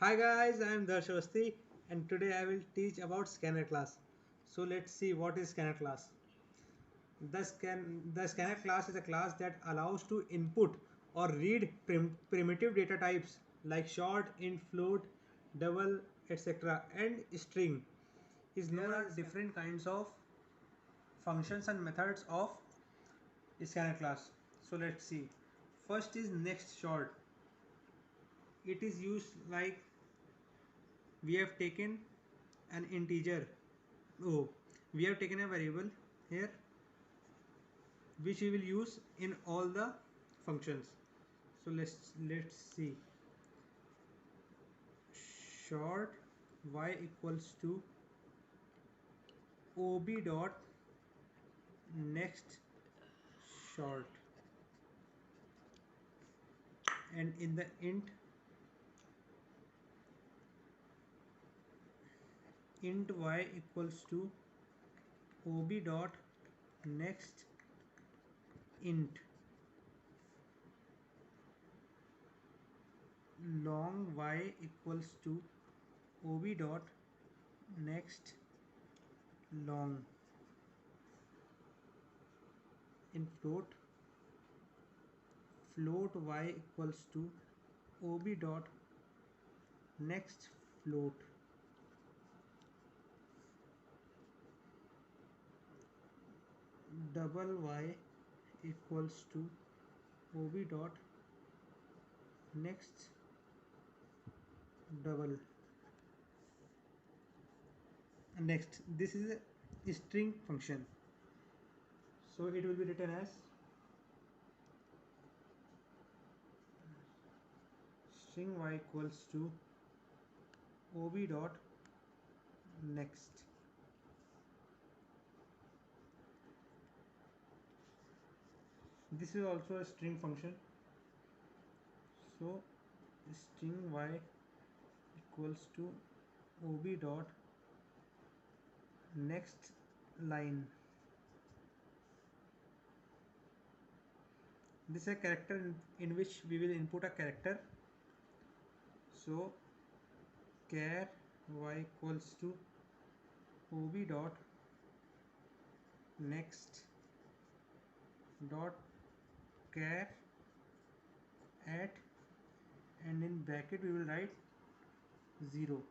Hi guys, I am Darshawasti and today I will teach about scanner class. So let's see what is scanner class. The scanner class is a class that allows to input or read primitive data types like short, int, float, double, etc. and string. Is known as different kinds of functions and methods of scanner class. So let's see. First is next short. It is used like we have taken an integer. Oh, we have taken a variable here which we will use in all the functions. So let's see. Short y equals to ob dot next short, and in the int y equals to ob dot next int long y equals to ob dot next long. In float y equals to ob dot next float. Double y equals to ob dot next double. Next, this is a string function, so it will be written as string y equals to ob dot next. This is also a string function, so string y equals to ob dot next line. This is a character in which we will input a character, so char y equals to ob dot next dot char at, and in bracket we will write 0.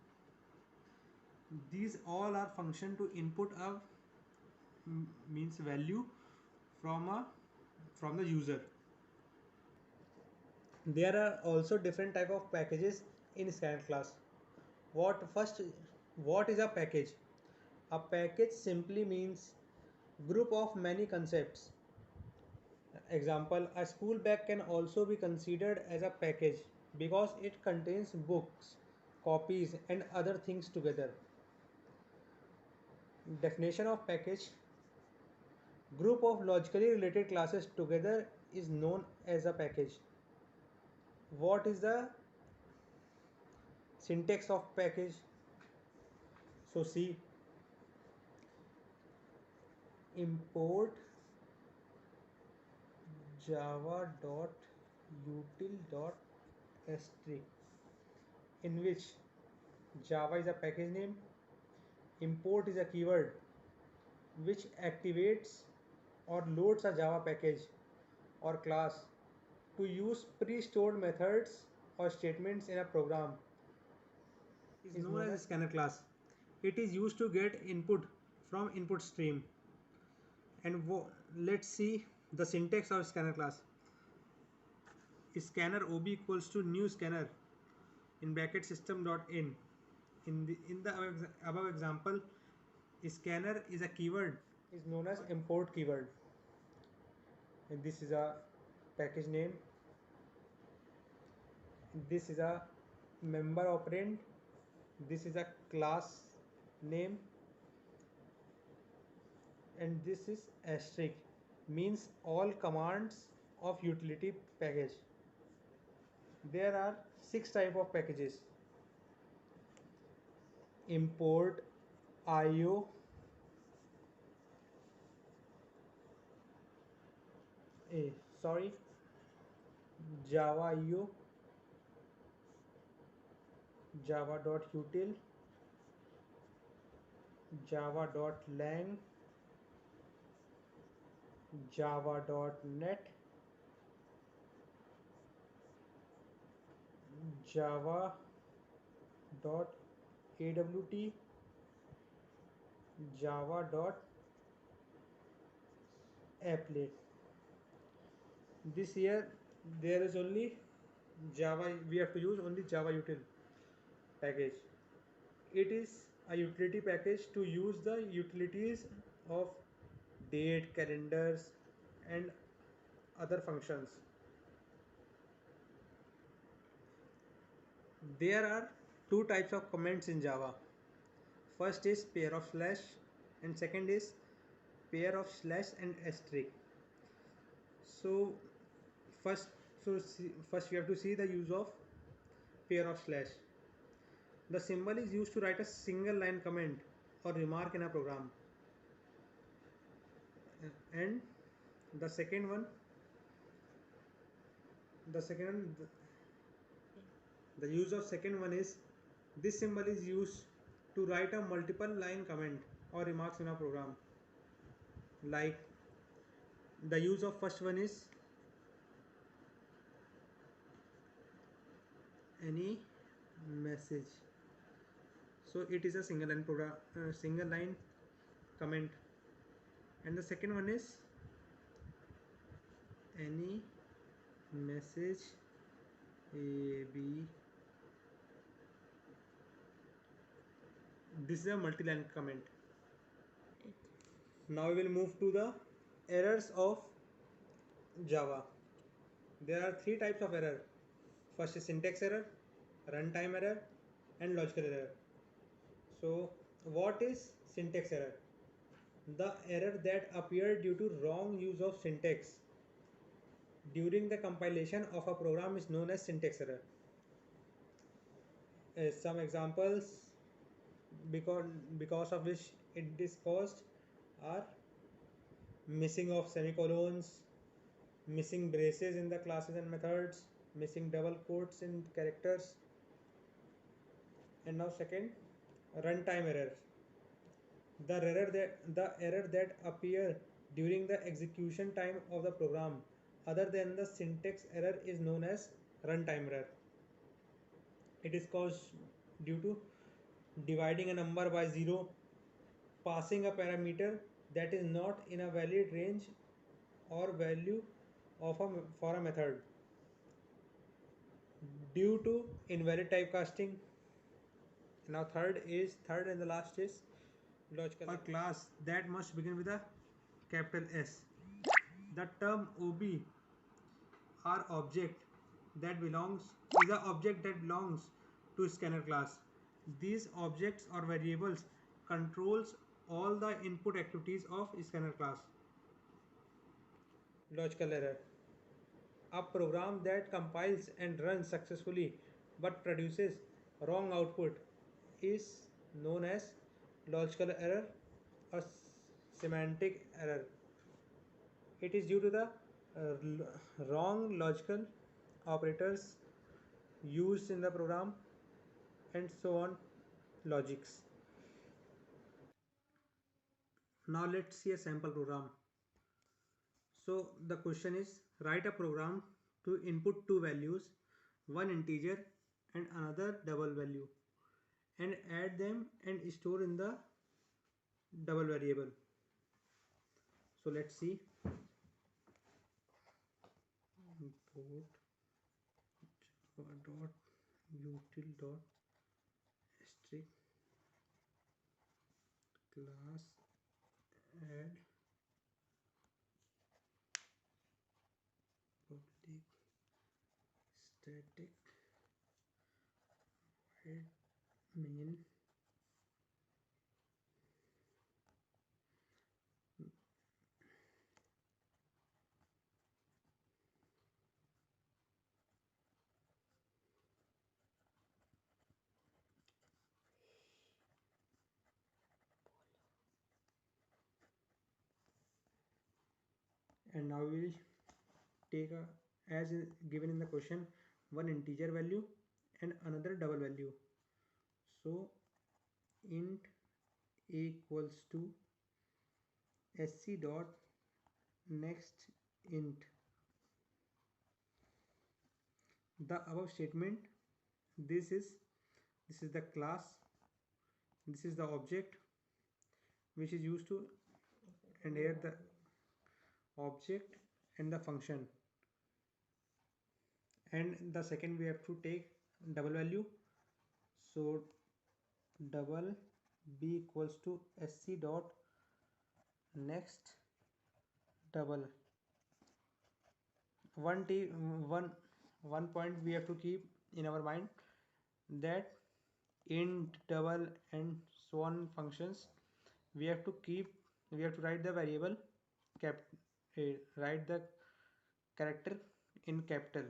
These all are function to input a means value from the user. There are also different type of packages in scanner class. What is a package? A package simply means group of many concepts. Example, a school bag can also be considered as a package because it contains books, copies and other things together. Definition of package: group of logically related classes together is known as a package. What is the syntax of package? So see, import java.util.string, in which Java is a package name, import is a keyword which activates or loads a Java package or class to use pre-stored methods or statements in a program. Is known as scanner class. It is used to get input from input stream. And let's see the syntax of scanner class. Scanner ob equals to new scanner in bracket system.in. In the above example, scanner is a keyword is known as import keyword, and this is a package name. This is a member operand. This is a class name, and this is asterisk, means all commands of utility package. There are 6 type of packages: import, IO, sorry, Java IO, java.util, java.lang, java.net, java.awt, java.applet. This year there is only Java, we have to use only Java util package. It is a utility package to use the utilities of date, calendars, and other functions. There are two types of comments in Java. First is pair of slash, and second is pair of slash and asterisk. So first, first we have to see the use of pair of slash. The symbol is used to write a single line comment or remark in a program. And the second one, the second the use of second one is, this symbol is used to write a multiple line comment or remarks in a program. Like the use of first one is any message. So it is a single line program, single line comment. And the second one is any message a b. This is a multi-line comment. Now we will move to the errors of Java. There are three types of error. First is syntax error, runtime error, and logical error. So what is syntax error? The error that appeared due to wrong use of syntax during the compilation of a program is known as syntax error. Some examples because of which it is caused are missing of semicolons, missing braces in the classes and methods, missing double quotes in characters. And now second, runtime error. The error that appear during the execution time of the program other than the syntax error is known as runtime error. It is caused due to dividing a number by 0, passing a parameter that is not in a valid range or value for a method, due to invalid typecasting. Now third and the last is logical. A class that must begin with a capital S. The term OB or object that belongs is a object that belongs to scanner class. These objects or variables controls all the input activities of scanner class. Logical error. A program that compiles and runs successfully but produces wrong output is known as logical error or semantic error. It is due to the wrong logical operators used in the program and so on logics. Now let's see a sample program. So the question is, write a program to input two values, one integer and another double value, and add them and store in the double variable. So let's see. Import java.util dot string class add public static void main. And now we will take a, as given in the question, one integer value and another double value. So int a equals to sc dot next int. The above statement, this is the class, this is the object which is used to, and here the object and the function. And the second we have to take double value. So double b equals to sc dot next double. one t one one point we have to keep in our mind, that int, double and so on functions, we have to write the variable cap write the character in capital.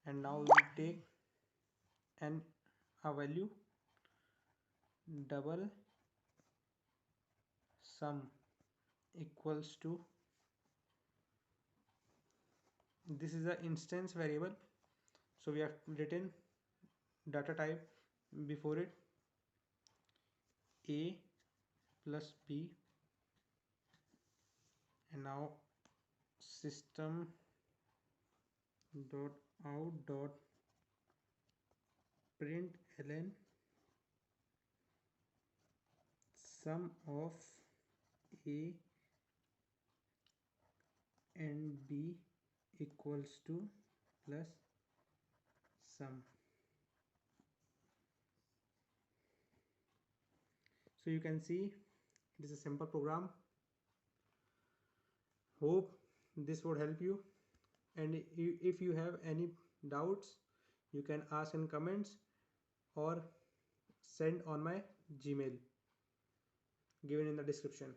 And now we take an a value double sum equals to, this is the instance variable, so we have written data type before it, a plus b. And now system dot out dot println sum of a and b equals to plus sum. So you can see it is a simple program. Hope this would help you, and if you have any doubts you can ask in comments or send on my Gmail given in the description.